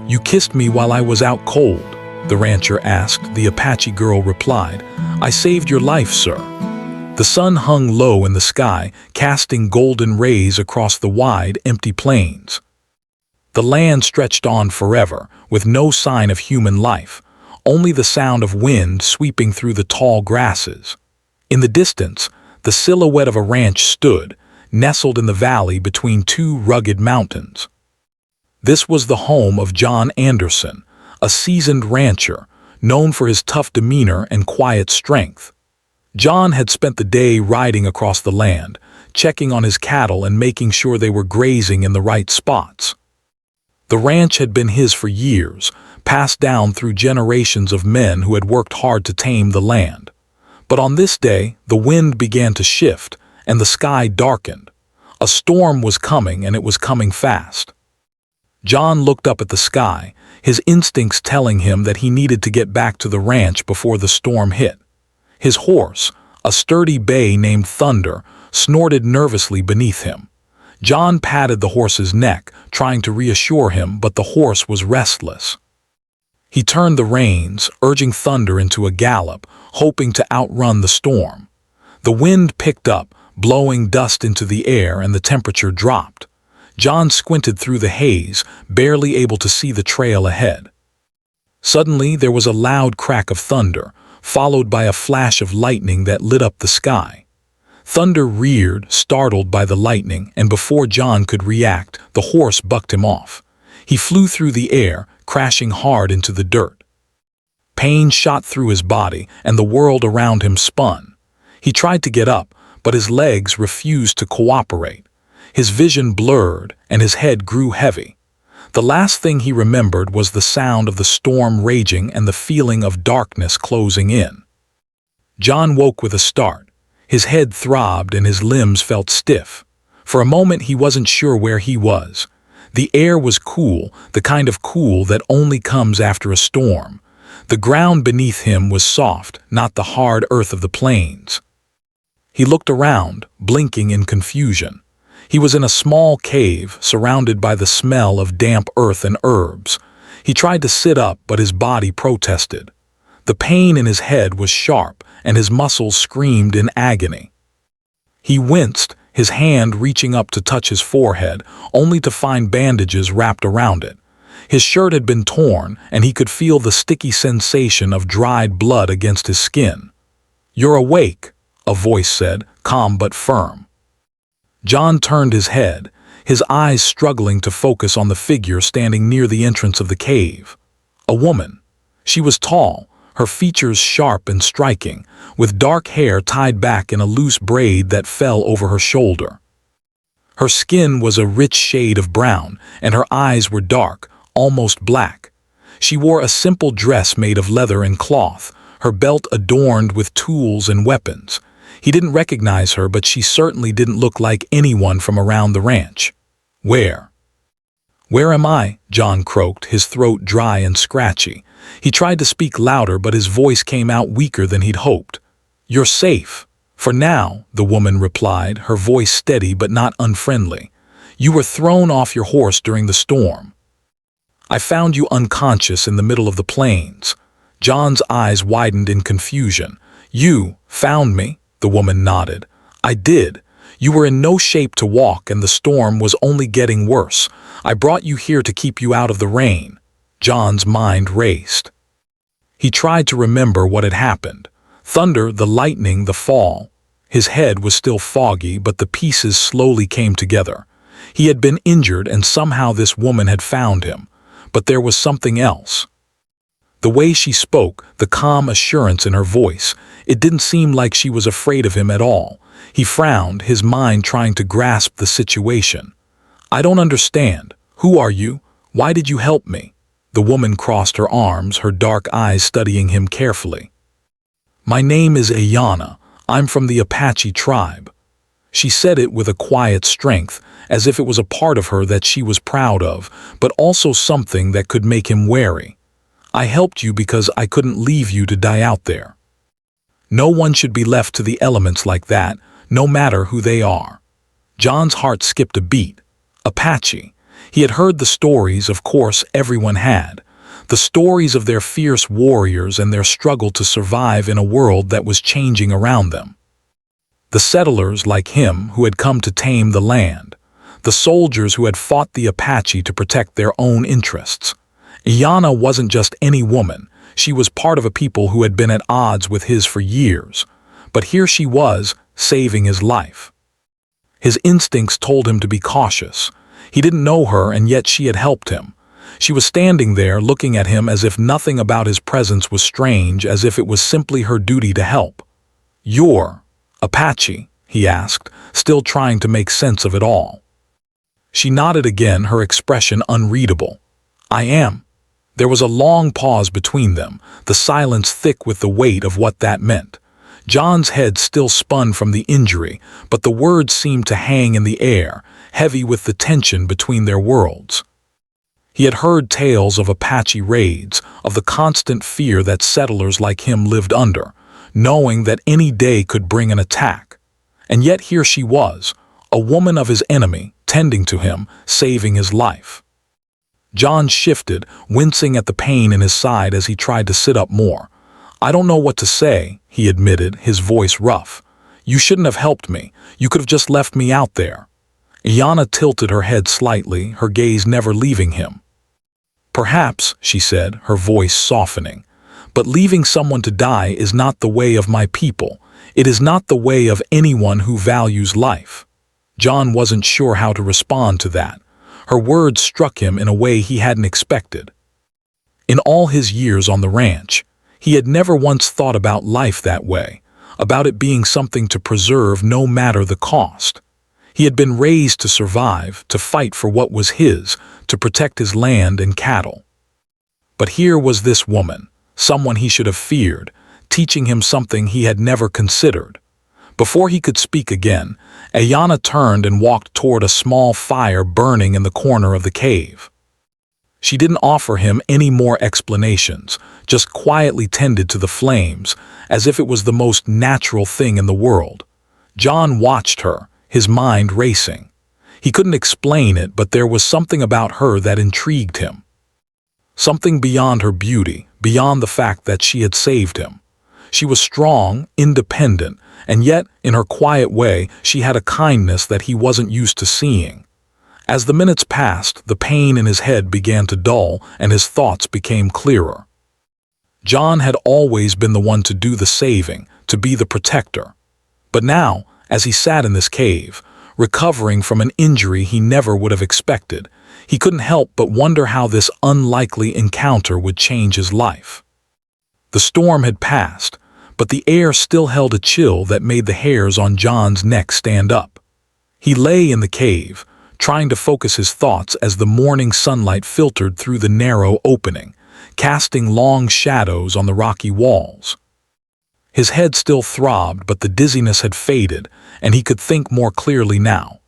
"You kissed me while I was out cold," the rancher asked. The Apache girl replied, "I saved your life, sir." The sun hung low in the sky, casting golden rays across the wide, empty plains. The land stretched on forever, with no sign of human life, only the sound of wind sweeping through the tall grasses. In the distance, the silhouette of a ranch stood, nestled in the valley between two rugged mountains. This was the home of John Anderson, a seasoned rancher, known for his tough demeanor and quiet strength. John had spent the day riding across the land, checking on his cattle and making sure they were grazing in the right spots. The ranch had been his for years, passed down through generations of men who had worked hard to tame the land. But on this day, the wind began to shift, and the sky darkened. A storm was coming, and it was coming fast. John looked up at the sky, his instincts telling him that he needed to get back to the ranch before the storm hit. His horse, a sturdy bay named Thunder, snorted nervously beneath him. John patted the horse's neck, trying to reassure him, but the horse was restless. He turned the reins, urging Thunder into a gallop, hoping to outrun the storm. The wind picked up, blowing dust into the air, and the temperature dropped. John squinted through the haze, barely able to see the trail ahead. Suddenly, there was a loud crack of thunder, followed by a flash of lightning that lit up the sky. Thunder reared, startled by the lightning, and before John could react, the horse bucked him off. He flew through the air, crashing hard into the dirt. Pain shot through his body, and the world around him spun. He tried to get up, but his legs refused to cooperate. His vision blurred, and his head grew heavy. The last thing he remembered was the sound of the storm raging and the feeling of darkness closing in. John woke with a start. His head throbbed and his limbs felt stiff. For a moment he wasn't sure where he was. The air was cool, the kind of cool that only comes after a storm. The ground beneath him was soft, not the hard earth of the plains. He looked around, blinking in confusion. He was in a small cave, surrounded by the smell of damp earth and herbs. He tried to sit up, but his body protested. The pain in his head was sharp, and his muscles screamed in agony. He winced, his hand reaching up to touch his forehead, only to find bandages wrapped around it. His shirt had been torn, and he could feel the sticky sensation of dried blood against his skin. "You're awake," a voice said, calm but firm. John turned his head, his eyes struggling to focus on the figure standing near the entrance of the cave. A woman. She was tall, her features sharp and striking, with dark hair tied back in a loose braid that fell over her shoulder. Her skin was a rich shade of brown, and her eyes were dark, almost black. She wore a simple dress made of leather and cloth, her belt adorned with tools and weapons. He didn't recognize her, but she certainly didn't look like anyone from around the ranch. "Where am I?" John croaked, his throat dry and scratchy. He tried to speak louder, but his voice came out weaker than he'd hoped. "You're safe. For now," the woman replied, her voice steady but not unfriendly. "You were thrown off your horse during the storm. I found you unconscious in the middle of the plains." John's eyes widened in confusion. "You found me?" The woman nodded. "I did. You were in no shape to walk, and the storm was only getting worse. I brought you here to keep you out of the rain." John's mind raced. He tried to remember what had happened. Thunder, the lightning, the fall. His head was still foggy, but the pieces slowly came together. He had been injured, and somehow this woman had found him. But there was something else. The way she spoke, the calm assurance in her voice, it didn't seem like she was afraid of him at all. He frowned, his mind trying to grasp the situation. "I don't understand. Who are you? Why did you help me?" The woman crossed her arms, her dark eyes studying him carefully. "My name is Ayana. I'm from the Apache tribe." She said it with a quiet strength, as if it was a part of her that she was proud of, but also something that could make him wary. "I helped you because I couldn't leave you to die out there. No one should be left to the elements like that, no matter who they are." John's heart skipped a beat. Apache. He had heard the stories, of course everyone had, the stories of their fierce warriors and their struggle to survive in a world that was changing around them. The settlers like him who had come to tame the land, the soldiers who had fought the Apache to protect their own interests. Iana wasn't just any woman, she was part of a people who had been at odds with his for years, but here she was, saving his life. His instincts told him to be cautious. He didn't know her, and yet she had helped him. She was standing there looking at him as if nothing about his presence was strange, as if it was simply her duty to help. "You're Apache?" he asked, still trying to make sense of it all. She nodded again, her expression unreadable. "I am." There was a long pause between them, the silence thick with the weight of what that meant. John's head still spun from the injury, but the words seemed to hang in the air, heavy with the tension between their worlds. He had heard tales of Apache raids, of the constant fear that settlers like him lived under, knowing that any day could bring an attack. And yet here she was, a woman of his enemy, tending to him, saving his life. John shifted, wincing at the pain in his side as he tried to sit up more. "I don't know what to say," he admitted, his voice rough. "You shouldn't have helped me. You could have just left me out there." Iana tilted her head slightly, her gaze never leaving him. "Perhaps," she said, her voice softening, "but leaving someone to die is not the way of my people. It is not the way of anyone who values life." John wasn't sure how to respond to that. Her words struck him in a way he hadn't expected. In all his years on the ranch, he had never once thought about life that way, about it being something to preserve no matter the cost. He had been raised to survive, to fight for what was his, to protect his land and cattle. But here was this woman, someone he should have feared, teaching him something he had never considered. Before he could speak again, Iana turned and walked toward a small fire burning in the corner of the cave. She didn't offer him any more explanations, just quietly tended to the flames, as if it was the most natural thing in the world. John watched her, his mind racing. He couldn't explain it, but there was something about her that intrigued him. Something beyond her beauty, beyond the fact that she had saved him. She was strong, independent, and yet, in her quiet way, she had a kindness that he wasn't used to seeing. As the minutes passed, the pain in his head began to dull, and his thoughts became clearer. John had always been the one to do the saving, to be the protector. But now, as he sat in this cave, recovering from an injury he never would have expected, he couldn't help but wonder how this unlikely encounter would change his life. The storm had passed, but the air still held a chill that made the hairs on John's neck stand up. He lay in the cave, trying to focus his thoughts as the morning sunlight filtered through the narrow opening, casting long shadows on the rocky walls. His head still throbbed, but the dizziness had faded, and he could think more clearly now.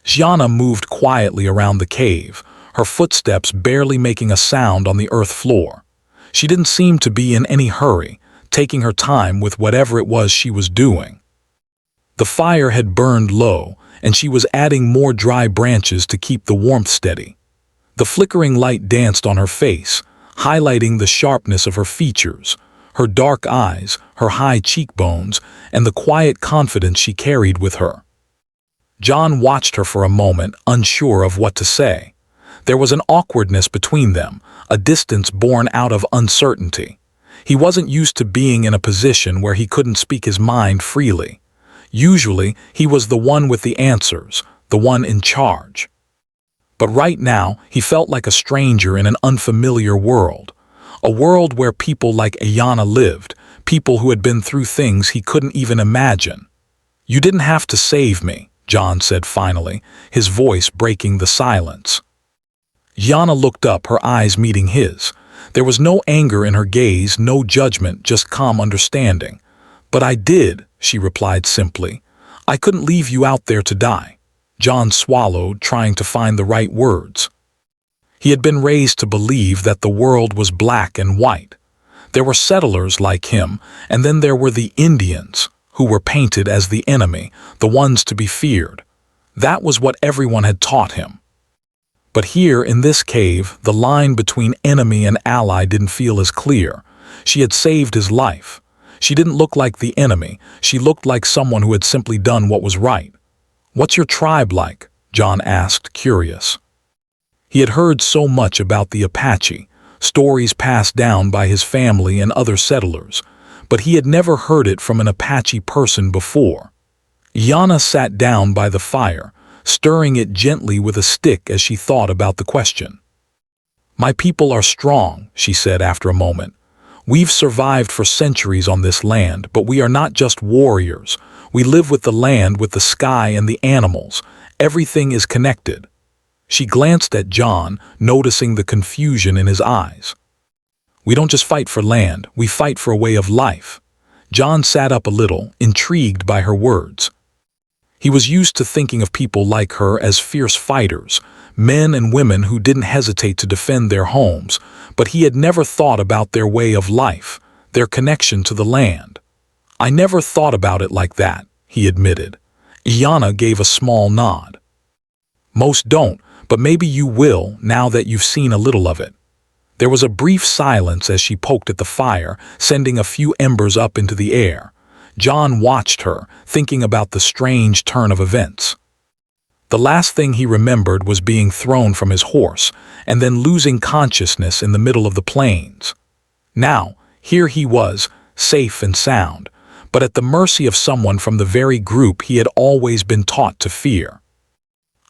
Gianna moved quietly around the cave, her footsteps barely making a sound on the earth floor. She didn't seem to be in any hurry, taking her time with whatever it was she was doing. The fire had burned low, and she was adding more dry branches to keep the warmth steady. The flickering light danced on her face, highlighting the sharpness of her features, her dark eyes, her high cheekbones, and the quiet confidence she carried with her. John watched her for a moment, unsure of what to say. There was an awkwardness between them, a distance born out of uncertainty. He wasn't used to being in a position where he couldn't speak his mind freely. Usually, he was the one with the answers, the one in charge. But right now, he felt like a stranger in an unfamiliar world. A world where people like Iana lived, people who had been through things he couldn't even imagine. "You didn't have to save me," John said finally, his voice breaking the silence. Iana looked up, her eyes meeting his. There was no anger in her gaze, no judgment, just calm understanding. "But I did," she replied simply. "I couldn't leave you out there to die." John swallowed, trying to find the right words. He had been raised to believe that the world was black and white. There were settlers like him, and then there were the Indians, who were painted as the enemy, the ones to be feared. That was what everyone had taught him. But here, in this cave, the line between enemy and ally didn't feel as clear. She had saved his life. She didn't look like the enemy. She looked like someone who had simply done what was right. "What's your tribe like?" John asked, curious. He had heard so much about the Apache, stories passed down by his family and other settlers, but he had never heard it from an Apache person before. Yana sat down by the fire, stirring it gently with a stick as she thought about the question. "My people are strong," she said after a moment. "We've survived for centuries on this land, but we are not just warriors. We live with the land, with the sky and the animals. Everything is connected." She glanced at John, noticing the confusion in his eyes. "We don't just fight for land, we fight for a way of life." John sat up a little, intrigued by her words. He was used to thinking of people like her as fierce fighters, men and women who didn't hesitate to defend their homes, but he had never thought about their way of life, their connection to the land. "I never thought about it like that," he admitted. Yana gave a small nod. "Most don't, but maybe you will now that you've seen a little of it." There was a brief silence as she poked at the fire, sending a few embers up into the air. John watched her, thinking about the strange turn of events. The last thing he remembered was being thrown from his horse, and then losing consciousness in the middle of the plains. Now, here he was, safe and sound, but at the mercy of someone from the very group he had always been taught to fear.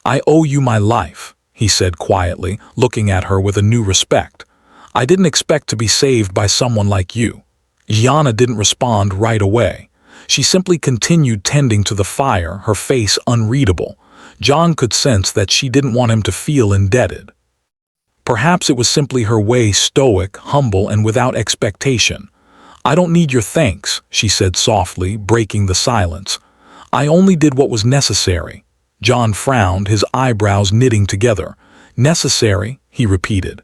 "I owe you my life," he said quietly, looking at her with a new respect. "I didn't expect to be saved by someone like you." Yana didn't respond right away. She simply continued tending to the fire, her face unreadable. John could sense that she didn't want him to feel indebted. Perhaps it was simply her way, stoic, humble, and without expectation. "I don't need your thanks," she said softly, breaking the silence. "I only did what was necessary." John frowned, his eyebrows knitting together. "Necessary?" he repeated.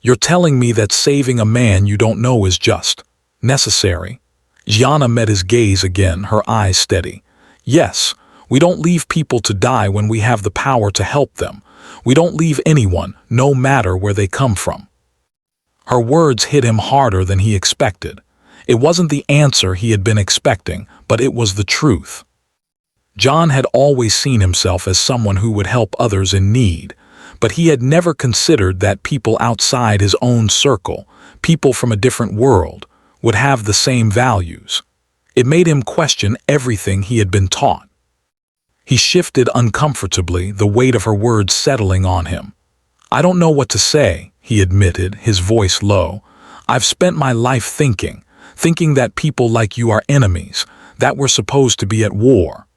"You're telling me that saving a man you don't know is just necessary?" Yana met his gaze again, her eyes steady. "Yes, we don't leave people to die when we have the power to help them. We don't leave anyone, no matter where they come from." Her words hit him harder than he expected. It wasn't the answer he had been expecting, but it was the truth. John had always seen himself as someone who would help others in need, but he had never considered that people outside his own circle, people from a different world, would have the same values. It made him question everything he had been taught. He shifted uncomfortably, the weight of her words settling on him. "I don't know what to say," he admitted, his voice low. "I've spent my life thinking that people like you are enemies, that we're supposed to be at war."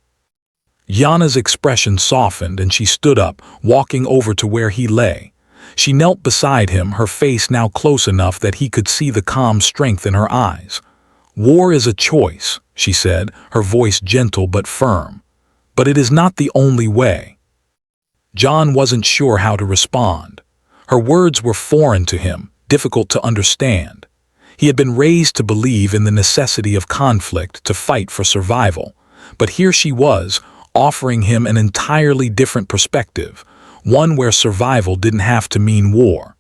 Yana's expression softened and she stood up, walking over to where he lay. She knelt beside him, her face now close enough that he could see the calm strength in her eyes. "War is a choice," she said, her voice gentle but firm. "But it is not the only way." John wasn't sure how to respond. Her words were foreign to him, difficult to understand. He had been raised to believe in the necessity of conflict, to fight for survival. But here she was, offering him an entirely different perspective, one where survival didn't have to mean war.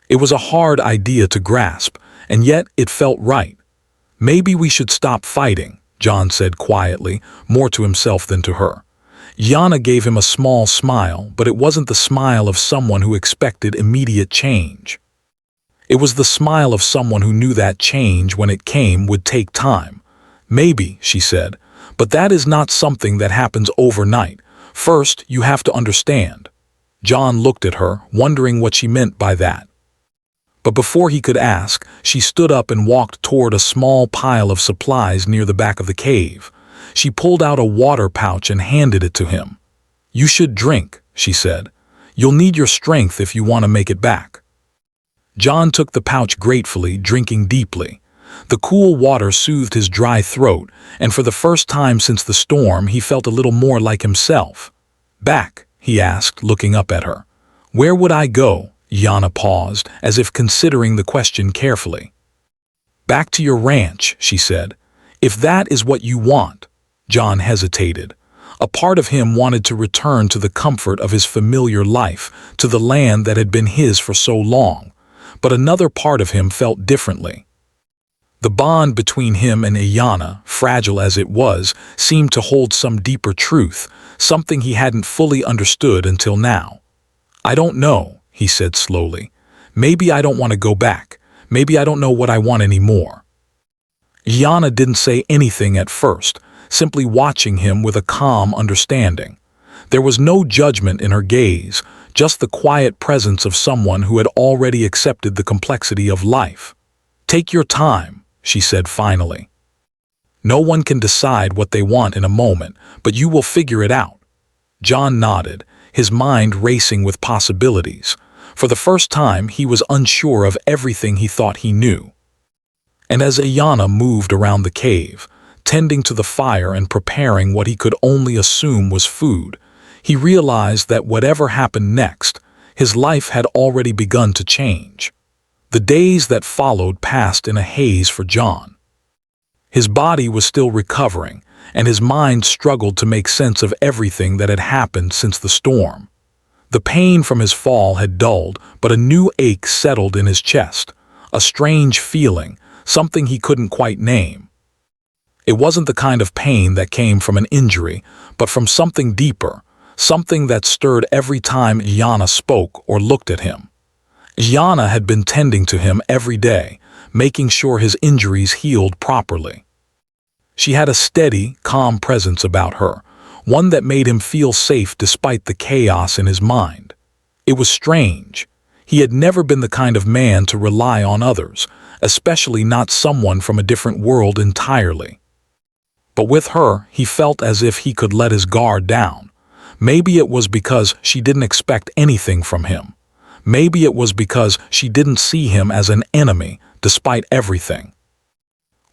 It was a hard idea to grasp, and yet it felt right. "Maybe we should stop fighting," John said quietly, more to himself than to her. Yana gave him a small smile, but it wasn't the smile of someone who expected immediate change. It was the smile of someone who knew that change, when it came, would take time. "Maybe," she said, "but that is not something that happens overnight. First, you have to understand." John looked at her, wondering what she meant by that. But before he could ask, she stood up and walked toward a small pile of supplies near the back of the cave. She pulled out a water pouch and handed it to him. "You should drink," she said. "You'll need your strength if you want to make it back." John took the pouch gratefully, drinking deeply. The cool water soothed his dry throat, and for the first time since the storm he felt a little more like himself. "Back?" he asked, looking up at her. "Where would I go?" Yana paused, as if considering the question carefully. "Back to your ranch," she said. "If that is what you want." John hesitated. A part of him wanted to return to the comfort of his familiar life, to the land that had been his for so long. But another part of him felt differently. The bond between him and Ayanna, fragile as it was, seemed to hold some deeper truth, something he hadn't fully understood until now. "I don't know," he said slowly. "Maybe I don't want to go back. Maybe I don't know what I want anymore." Ayanna didn't say anything at first, simply watching him with a calm understanding. There was no judgment in her gaze, just the quiet presence of someone who had already accepted the complexity of life. "Take your time," she said finally. "No one can decide what they want in a moment, but you will figure it out." John nodded, his mind racing with possibilities. For the first time, he was unsure of everything he thought he knew. And as Ayanna moved around the cave, tending to the fire and preparing what he could only assume was food, he realized that whatever happened next, his life had already begun to change. The days that followed passed in a haze for John. His body was still recovering, and his mind struggled to make sense of everything that had happened since the storm. The pain from his fall had dulled, but a new ache settled in his chest, a strange feeling, something he couldn't quite name. It wasn't the kind of pain that came from an injury, but from something deeper, something that stirred every time Ayanna spoke or looked at him. Ayanna had been tending to him every day, making sure his injuries healed properly. She had a steady, calm presence about her, one that made him feel safe despite the chaos in his mind. It was strange. He had never been the kind of man to rely on others, especially not someone from a different world entirely. But with her, he felt as if he could let his guard down. Maybe it was because she didn't expect anything from him. Maybe it was because she didn't see him as an enemy, despite everything.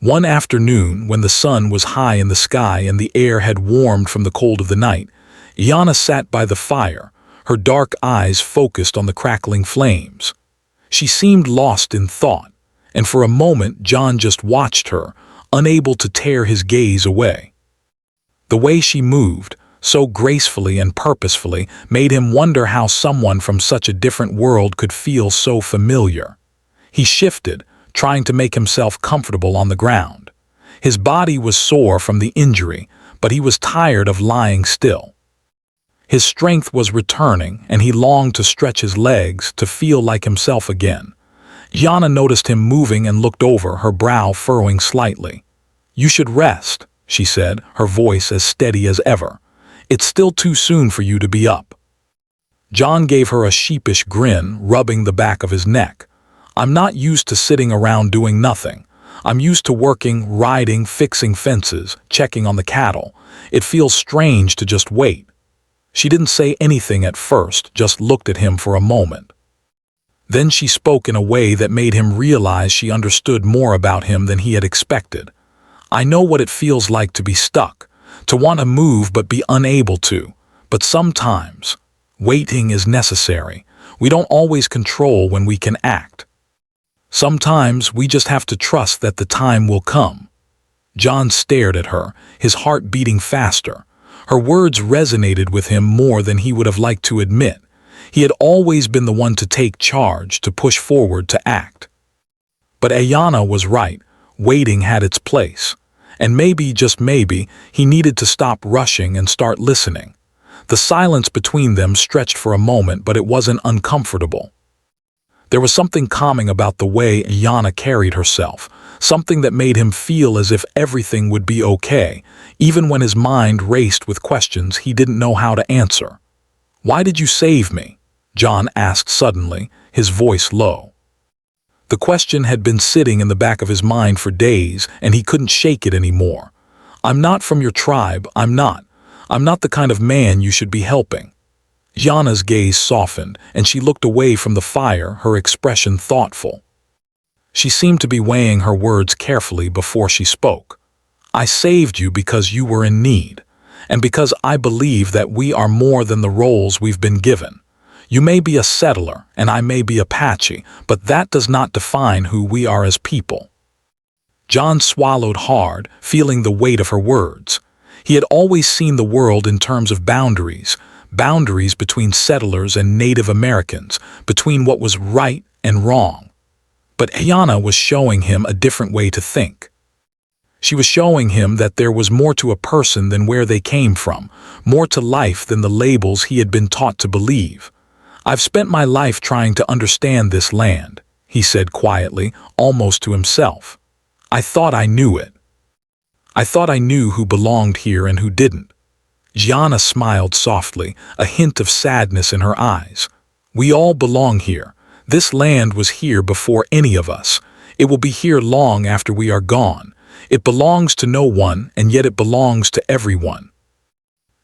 One afternoon, when the sun was high in the sky and the air had warmed from the cold of the night, Ayanna sat by the fire, her dark eyes focused on the crackling flames. She seemed lost in thought, and for a moment John just watched her, unable to tear his gaze away. The way she moved, so gracefully and purposefully, made him wonder how someone from such a different world could feel so familiar. He shifted, trying to make himself comfortable on the ground. His body was sore from the injury, but he was tired of lying still. His strength was returning, and he longed to stretch his legs to feel like himself again. Ayanna noticed him moving and looked over, her brow furrowing slightly. "You should rest," she said, her voice as steady as ever. "It's still too soon for you to be up." John gave her a sheepish grin, rubbing the back of his neck. "I'm not used to sitting around doing nothing. I'm used to working, riding, fixing fences, checking on the cattle. It feels strange to just wait." She didn't say anything at first, just looked at him for a moment. Then she spoke in a way that made him realize she understood more about him than he had expected. "I know what it feels like to be stuck, to want to move but be unable to. But sometimes, waiting is necessary. We don't always control when we can act. Sometimes we just have to trust that the time will come." John stared at her, his heart beating faster. Her words resonated with him more than he would have liked to admit. He had always been the one to take charge, to push forward, to act. But Ayanna was right. Waiting had its place. And maybe, just maybe, he needed to stop rushing and start listening. The silence between them stretched for a moment, but it wasn't uncomfortable. There was something calming about the way Ayanna carried herself, something that made him feel as if everything would be okay, even when his mind raced with questions he didn't know how to answer. "Why did you save me?" John asked suddenly, his voice low. The question had been sitting in the back of his mind for days, and he couldn't shake it anymore. "I'm not from your tribe, I'm not. I'm not the kind of man you should be helping." Ayanna's gaze softened, and she looked away from the fire, her expression thoughtful. She seemed to be weighing her words carefully before she spoke. "I saved you because you were in need, and because I believe that we are more than the roles we've been given. You may be a settler, and I may be Apache, but that does not define who we are as people." John swallowed hard, feeling the weight of her words. He had always seen the world in terms of boundaries, boundaries between settlers and Native Americans, between what was right and wrong. But Ayana was showing him a different way to think. She was showing him that there was more to a person than where they came from, more to life than the labels he had been taught to believe. "I've spent my life trying to understand this land," he said quietly, almost to himself. "I thought I knew it. I thought I knew who belonged here and who didn't." Gianna smiled softly, a hint of sadness in her eyes. "We all belong here. This land was here before any of us. It will be here long after we are gone. It belongs to no one, and yet it belongs to everyone."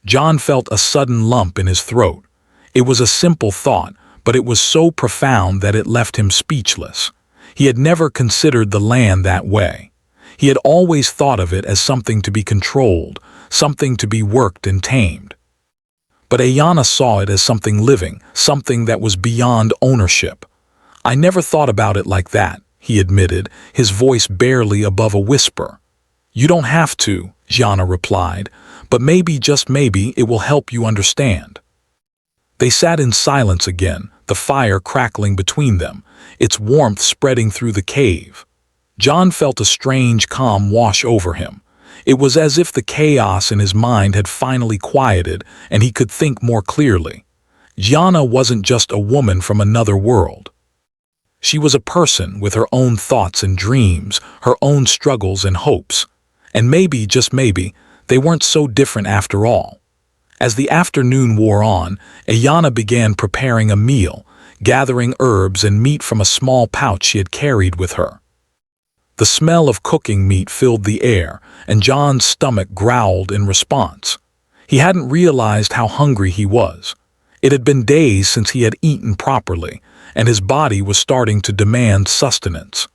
John felt a sudden lump in his throat. It was a simple thought, but it was so profound that it left him speechless. He had never considered the land that way. He had always thought of it as something to be controlled, something to be worked and tamed. But Ayana saw it as something living, something that was beyond ownership. "I never thought about it like that," he admitted, his voice barely above a whisper. "You don't have to," Gianna replied, "but maybe, just maybe, it will help you understand." They sat in silence again, the fire crackling between them, its warmth spreading through the cave. John felt a strange calm wash over him. It was as if the chaos in his mind had finally quieted and he could think more clearly. Gianna wasn't just a woman from another world. She was a person with her own thoughts and dreams, her own struggles and hopes. And maybe, just maybe, they weren't so different after all. As the afternoon wore on, Ayana began preparing a meal, gathering herbs and meat from a small pouch she had carried with her. The smell of cooking meat filled the air, and John's stomach growled in response. He hadn't realized how hungry he was. It had been days since he had eaten properly, and his body was starting to demand sustenance.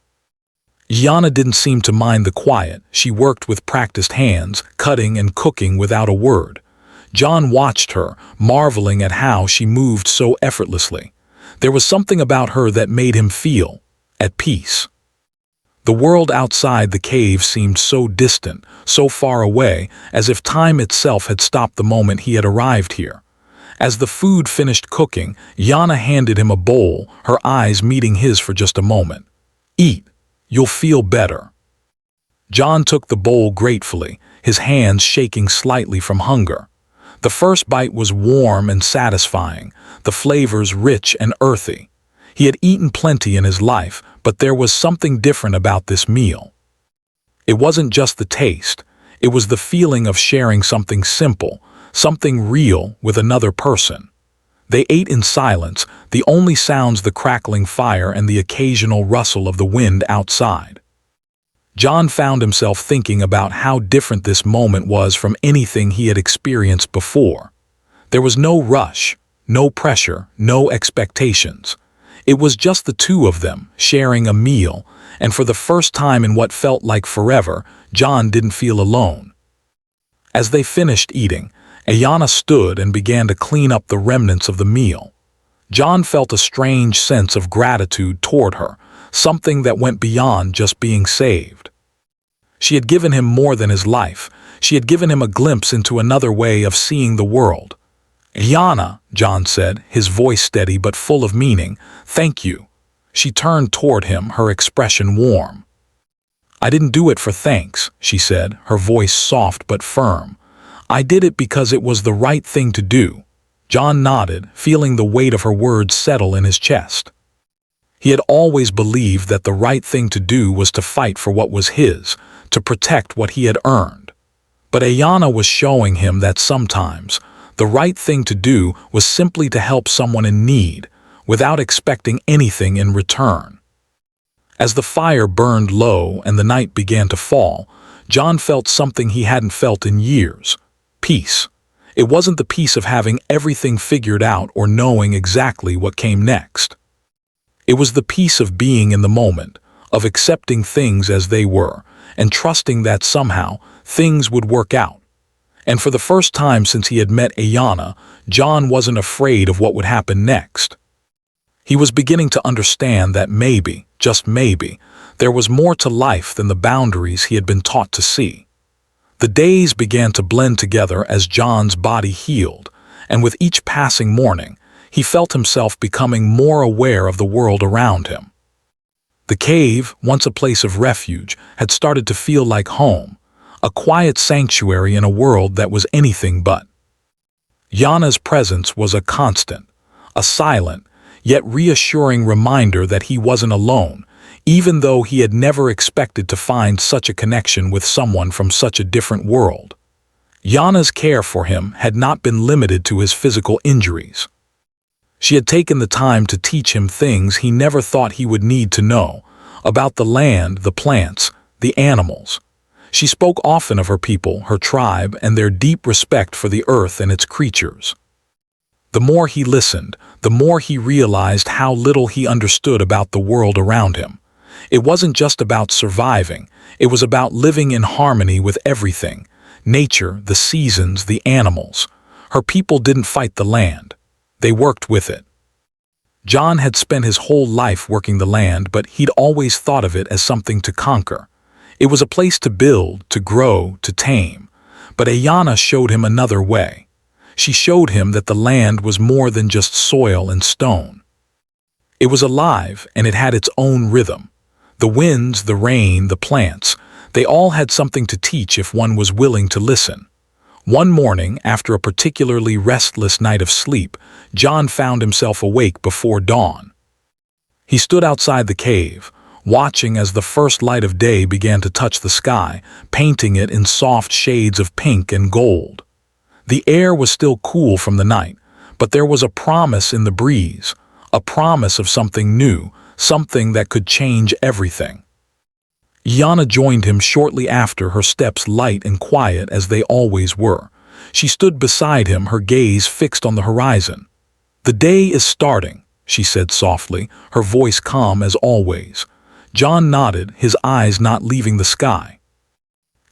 Gianna didn't seem to mind the quiet. She worked with practiced hands, cutting and cooking without a word. John watched her, marveling at how she moved so effortlessly. There was something about her that made him feel at peace. The world outside the cave seemed so distant, so far away, as if time itself had stopped the moment he had arrived here. As the food finished cooking, Yana handed him a bowl, her eyes meeting his for just a moment. "Eat. You'll feel better." John took the bowl gratefully, his hands shaking slightly from hunger. The first bite was warm and satisfying, the flavors rich and earthy. He had eaten plenty in his life, but there was something different about this meal. It wasn't just the taste, it was the feeling of sharing something simple, something real with another person. They ate in silence, the only sounds the crackling fire and the occasional rustle of the wind outside. John found himself thinking about how different this moment was from anything he had experienced before. There was no rush, no pressure, no expectations. It was just the two of them, sharing a meal, and for the first time in what felt like forever, John didn't feel alone. As they finished eating, Ayana stood and began to clean up the remnants of the meal. John felt a strange sense of gratitude toward her, something that went beyond just being saved. She had given him more than his life. She had given him a glimpse into another way of seeing the world. "Ayana," John said, his voice steady but full of meaning, "thank you." She turned toward him, her expression warm. "I didn't do it for thanks," she said, her voice soft but firm. "I did it because it was the right thing to do." John nodded, feeling the weight of her words settle in his chest. He had always believed that the right thing to do was to fight for what was his, to protect what he had earned. But Ayana was showing him that sometimes the right thing to do was simply to help someone in need, without expecting anything in return. As the fire burned low and the night began to fall, John felt something he hadn't felt in years: peace. It wasn't the peace of having everything figured out or knowing exactly what came next. It was the peace of being in the moment, of accepting things as they were, and trusting that somehow things would work out. And for the first time since he had met Ayana, John wasn't afraid of what would happen next. He was beginning to understand that maybe, just maybe, there was more to life than the boundaries he had been taught to see. The days began to blend together as John's body healed, and with each passing morning, he felt himself becoming more aware of the world around him. The cave, once a place of refuge, had started to feel like home, a quiet sanctuary in a world that was anything but. Yana's presence was a constant, a silent, yet reassuring reminder that he wasn't alone, even though he had never expected to find such a connection with someone from such a different world. Yana's care for him had not been limited to his physical injuries. She had taken the time to teach him things he never thought he would need to know, about the land, the plants, the animals. She spoke often of her people, her tribe, and their deep respect for the earth and its creatures. The more he listened, the more he realized how little he understood about the world around him. It wasn't just about surviving, it was about living in harmony with everything: nature, the seasons, the animals. Her people didn't fight the land. They worked with it. John had spent his whole life working the land, but he'd always thought of it as something to conquer. It was a place to build, to grow, to tame. But Ayana showed him another way. She showed him that the land was more than just soil and stone. It was alive, and it had its own rhythm. The winds, the rain, the plants, they all had something to teach if one was willing to listen. One morning, after a particularly restless night of sleep, John found himself awake before dawn. He stood outside the cave, watching as the first light of day began to touch the sky, painting it in soft shades of pink and gold. The air was still cool from the night, but there was a promise in the breeze, a promise of something new, something that could change everything. Yana joined him shortly after, her steps light and quiet as they always were. She stood beside him, her gaze fixed on the horizon. "The day is starting," she said softly, her voice calm as always. John nodded, his eyes not leaving the sky.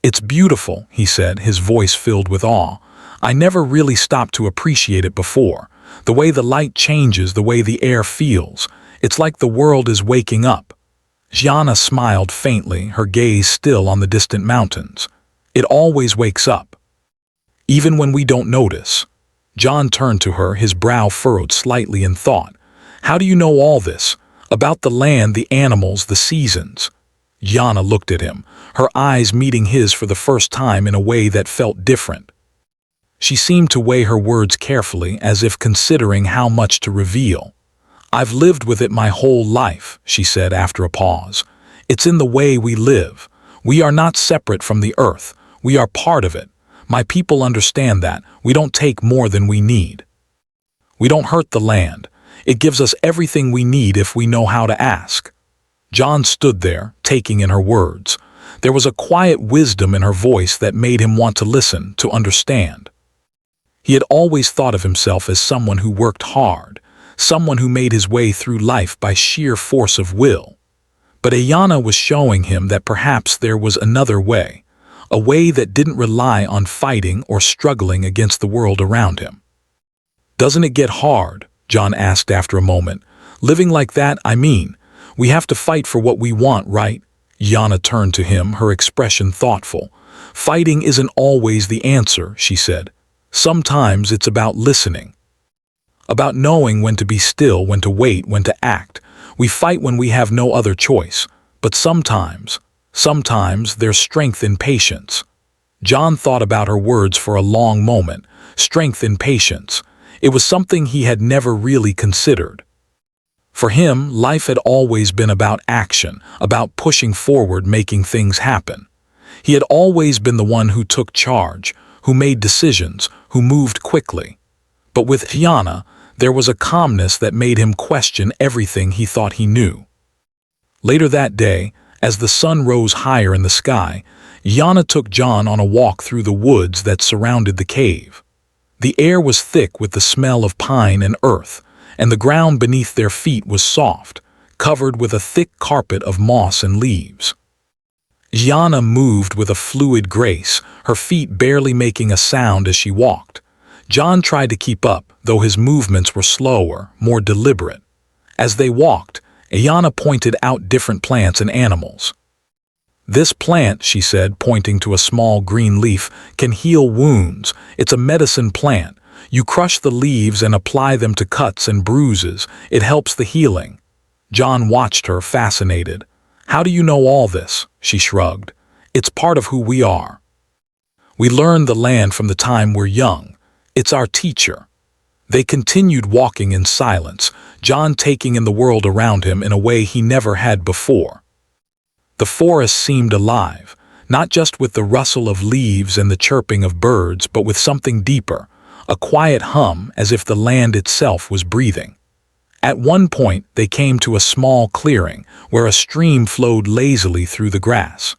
"It's beautiful," he said, his voice filled with awe. "I never really stopped to appreciate it before. The way the light changes, the way the air feels. It's like the world is waking up." Yana smiled faintly, her gaze still on the distant mountains. "It always wakes up, even when we don't notice." John turned to her, his brow furrowed slightly in thought. "How do you know all this? About the land, the animals, the seasons?" Yana looked at him, her eyes meeting his for the first time in a way that felt different. She seemed to weigh her words carefully, as if considering how much to reveal. "I've lived with it my whole life," she said after a pause. "It's in the way we live. We are not separate from the earth. We are part of it. My people understand that. We don't take more than we need. We don't hurt the land. It gives us everything we need if we know how to ask." John stood there, taking in her words. There was a quiet wisdom in her voice that made him want to listen, to understand. He had always thought of himself as someone who worked hard, someone who made his way through life by sheer force of will. But Ayana was showing him that perhaps there was another way, a way that didn't rely on fighting or struggling against the world around him. "Doesn't it get hard?" John asked after a moment. "Living like that, I mean, we have to fight for what we want, right?" Yana turned to him, her expression thoughtful. "Fighting isn't always the answer," she said. "Sometimes it's about listening. About knowing when to be still, when to wait, when to act. We fight when we have no other choice. But sometimes there's strength in patience." John thought about her words for a long moment. Strength in patience. It was something he had never really considered. For him, life had always been about action, about pushing forward, making things happen. He had always been the one who took charge, who made decisions, who moved quickly. But with Yana, there was a calmness that made him question everything he thought he knew. Later that day, as the sun rose higher in the sky, Yana took John on a walk through the woods that surrounded the cave. The air was thick with the smell of pine and earth, and the ground beneath their feet was soft, covered with a thick carpet of moss and leaves. Yana moved with a fluid grace, her feet barely making a sound as she walked. John tried to keep up, though his movements were slower, more deliberate. As they walked, Ayana pointed out different plants and animals. "This plant," she said, pointing to a small green leaf, "can heal wounds. It's a medicine plant. You crush the leaves and apply them to cuts and bruises. It helps the healing." John watched her, fascinated. "How do you know all this?" She shrugged. "It's part of who we are. We learn the land from the time we're young. It's our teacher." They continued walking in silence, John taking in the world around him in a way he never had before. The forest seemed alive, not just with the rustle of leaves and the chirping of birds, but with something deeper, a quiet hum as if the land itself was breathing. At one point, they came to a small clearing where a stream flowed lazily through the grass.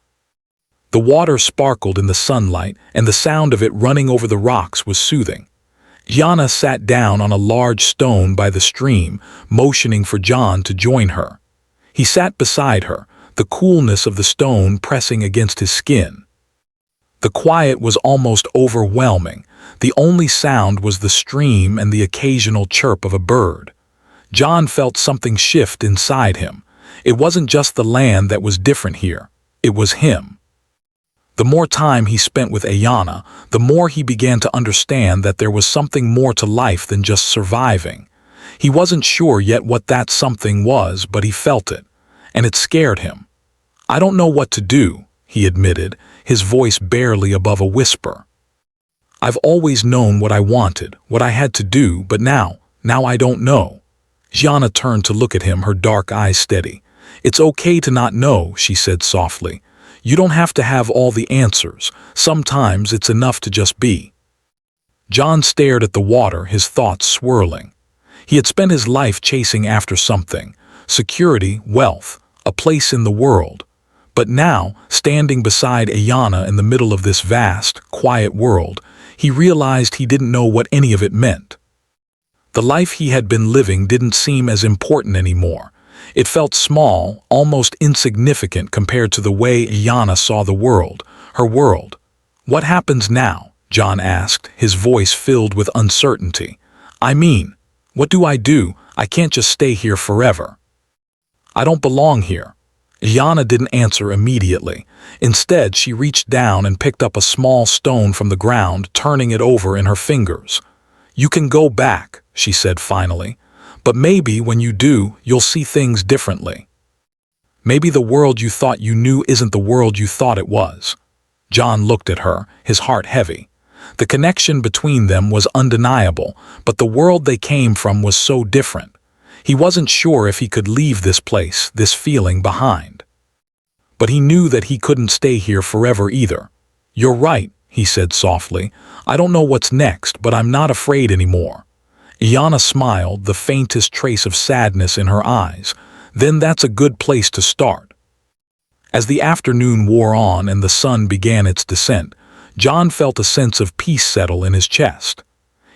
The water sparkled in the sunlight, and the sound of it running over the rocks was soothing. Yana sat down on a large stone by the stream, motioning for John to join her. He sat beside her, the coolness of the stone pressing against his skin. The quiet was almost overwhelming. The only sound was the stream and the occasional chirp of a bird. John felt something shift inside him. It wasn't just the land that was different here. It was him. The more time he spent with Ayana, the more he began to understand that there was something more to life than just surviving. He wasn't sure yet what that something was, but he felt it, and it scared him. "I don't know what to do," he admitted, his voice barely above a whisper. "I've always known what I wanted, what I had to do, but now I don't know." Gianna turned to look at him, her dark eyes steady. "It's okay to not know," she said softly. "You don't have to have all the answers. Sometimes it's enough to just be." John stared at the water, his thoughts swirling. He had spent his life chasing after something: security, wealth, a place in the world. But now, standing beside Ayana in the middle of this vast, quiet world, he realized he didn't know what any of it meant. The life he had been living didn't seem as important anymore. It felt small, almost insignificant compared to the way Ayana saw the world, her world. "What happens now?" John asked, his voice filled with uncertainty. "I mean, what do? I can't just stay here forever. I don't belong here." Ayana didn't answer immediately. Instead, she reached down and picked up a small stone from the ground, turning it over in her fingers. "You can go back," she said finally. "But maybe when you do, you'll see things differently. Maybe the world you thought you knew isn't the world you thought it was." John looked at her, his heart heavy. The connection between them was undeniable, but the world they came from was so different. He wasn't sure if he could leave this place, this feeling behind. But he knew that he couldn't stay here forever either. "You're right," he said softly. "I don't know what's next, but I'm not afraid anymore." Ayana smiled, the faintest trace of sadness in her eyes. "Then that's a good place to start." As the afternoon wore on and the sun began its descent, John felt a sense of peace settle in his chest.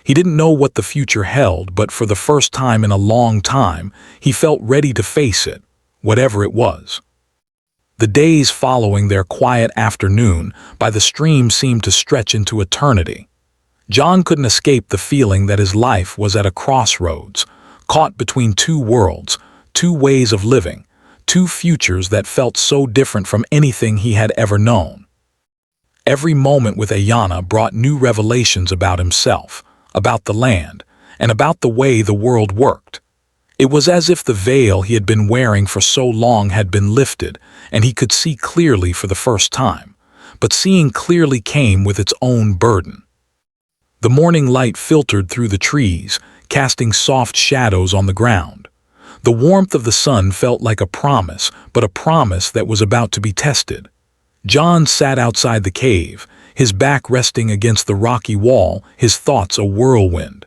He didn't know what the future held, but for the first time in a long time, he felt ready to face it, whatever it was. The days following their quiet afternoon by the stream seemed to stretch into eternity. John couldn't escape the feeling that his life was at a crossroads, caught between two worlds, two ways of living, two futures that felt so different from anything he had ever known. Every moment with Ayana brought new revelations about himself, about the land, and about the way the world worked. It was as if the veil he had been wearing for so long had been lifted, and he could see clearly for the first time. But seeing clearly came with its own burden. The morning light filtered through the trees, casting soft shadows on the ground. The warmth of the sun felt like a promise, but a promise that was about to be tested. John sat outside the cave, his back resting against the rocky wall, his thoughts a whirlwind.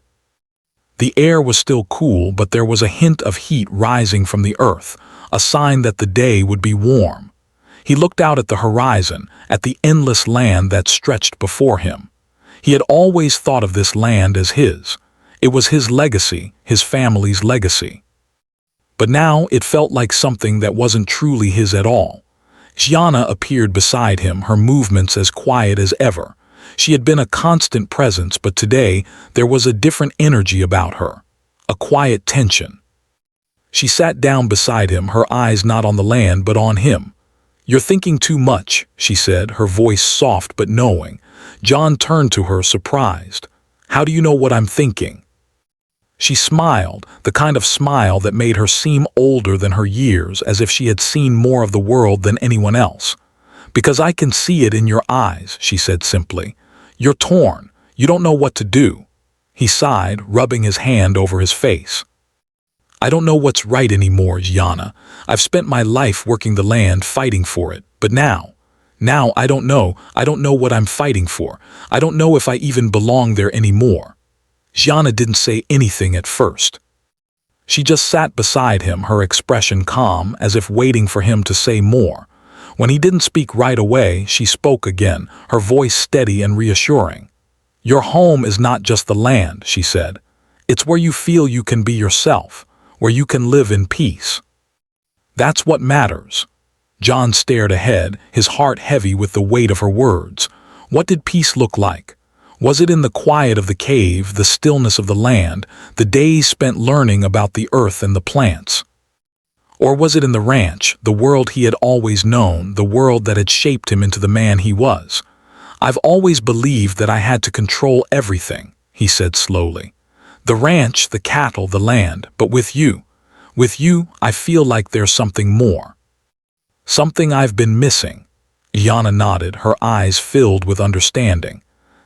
The air was still cool, but there was a hint of heat rising from the earth, a sign that the day would be warm. He looked out at the horizon, at the endless land that stretched before him. He had always thought of this land as his. It was his legacy, his family's legacy. But now it felt like something that wasn't truly his at all. Gianna appeared beside him, her movements as quiet as ever. She had been a constant presence, but today there was a different energy about her, a quiet tension. She sat down beside him, her eyes not on the land but on him. "You're thinking too much," she said, her voice soft but knowing. John turned to her, surprised. "How do you know what I'm thinking?" She smiled, the kind of smile that made her seem older than her years, as if she had seen more of the world than anyone else. "Because I can see it in your eyes," she said simply. "You're torn. You don't know what to do." He sighed, rubbing his hand over his face. "I don't know what's right anymore, Yana. I've spent my life working the land, fighting for it. But now I don't know. I don't know what I'm fighting for. I don't know if I even belong there anymore." Yana didn't say anything at first. She just sat beside him, her expression calm, as if waiting for him to say more. When he didn't speak right away, she spoke again, her voice steady and reassuring. "Your home is not just the land," she said. "It's where you feel you can be yourself, where you can live in peace. That's what matters." John stared ahead, his heart heavy with the weight of her words. What did peace look like? Was it in the quiet of the cave, the stillness of the land, the days spent learning about the earth and the plants? Or was it in the ranch, the world he had always known, the world that had shaped him into the man he was? "I've always believed that I had to control everything," he said slowly. "The ranch, the cattle, the land, but with you, I feel like there's something more. Something I've been missing." Yana nodded, her eyes filled with understanding.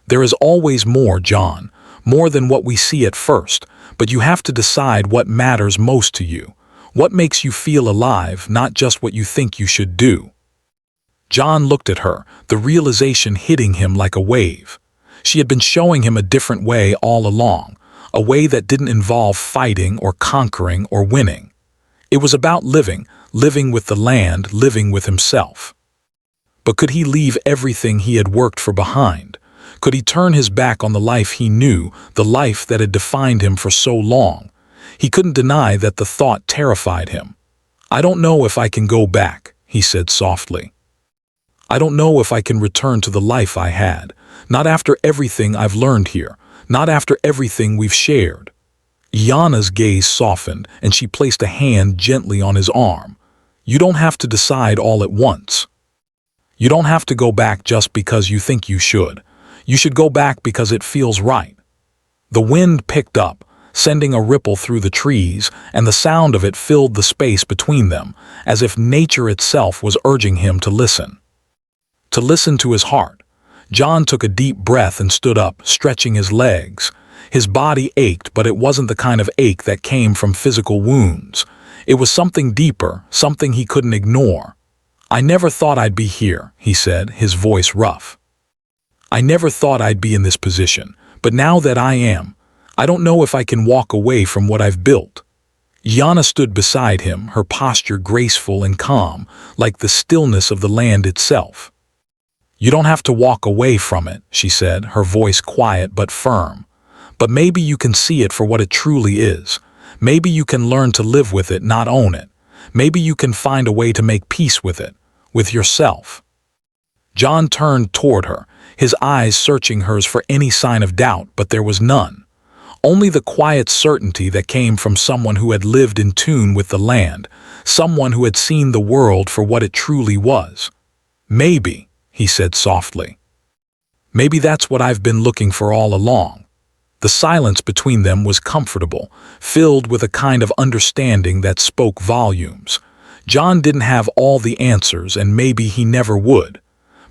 "There is always more, John, more than what we see at first, but you have to decide what matters most to you, what makes you feel alive, not just what you think you should do." John looked at her, the realization hitting him like a wave. She had been showing him a different way all along, a way that didn't involve fighting or conquering or winning. It was about living with the land, living with himself. But could he leave everything he had worked for behind? Could he turn his back on the life he knew, the life that had defined him for so long? He couldn't deny that the thought terrified him. "I don't know if I can go back," he said softly. "I don't know if I can return to the life I had, not after everything I've learned here, not after everything we've shared." Yana's gaze softened, and she placed a hand gently on his arm. "You don't have to decide all at once. You don't have to go back just because you think you should. You should go back because it feels right." The wind picked up, sending a ripple through the trees, and the sound of it filled the space between them, as if nature itself was urging him to listen. To listen to his heart. John took a deep breath and stood up, stretching his legs. His body ached, but it wasn't the kind of ache that came from physical wounds. It was something deeper, something he couldn't ignore. "I never thought I'd be here," he said, his voice rough. "I never thought I'd be in this position, but now that I am, I don't know if I can walk away from what I've built." Yana stood beside him, her posture graceful and calm, like the stillness of the land itself. "You don't have to walk away from it," she said, her voice quiet but firm. "But maybe you can see it for what it truly is. Maybe you can learn to live with it, not own it. Maybe you can find a way to make peace with it, with yourself." John turned toward her, his eyes searching hers for any sign of doubt, but there was none. Only the quiet certainty that came from someone who had lived in tune with the land, someone who had seen the world for what it truly was. "Maybe," he said softly. "Maybe that's what I've been looking for all along." The silence between them was comfortable, filled with a kind of understanding that spoke volumes. John didn't have all the answers, and maybe he never would.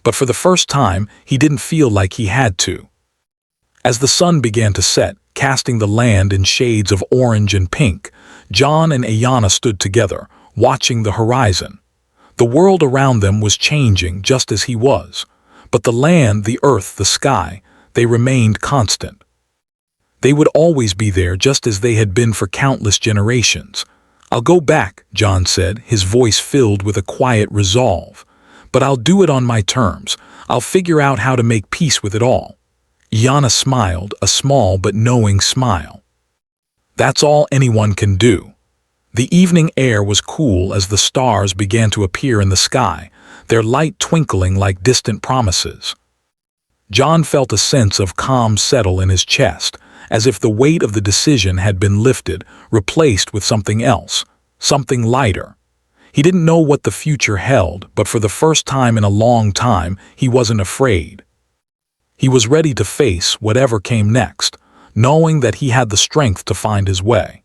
But for the first time, he didn't feel like he had to. As the sun began to set, casting the land in shades of orange and pink, John and Ayana stood together, watching the horizon. The world around them was changing just as he was. But the land, the earth, the sky, they remained constant. They would always be there just as they had been for countless generations. "I'll go back," John said, his voice filled with a quiet resolve. "But I'll do it on my terms. I'll figure out how to make peace with it all." Yana smiled, a small but knowing smile. "That's all anyone can do." The evening air was cool as the stars began to appear in the sky, their light twinkling like distant promises. John felt a sense of calm settle in his chest, as if the weight of the decision had been lifted, replaced with something else, something lighter. He didn't know what the future held, but for the first time in a long time, he wasn't afraid. He was ready to face whatever came next, knowing that he had the strength to find his way.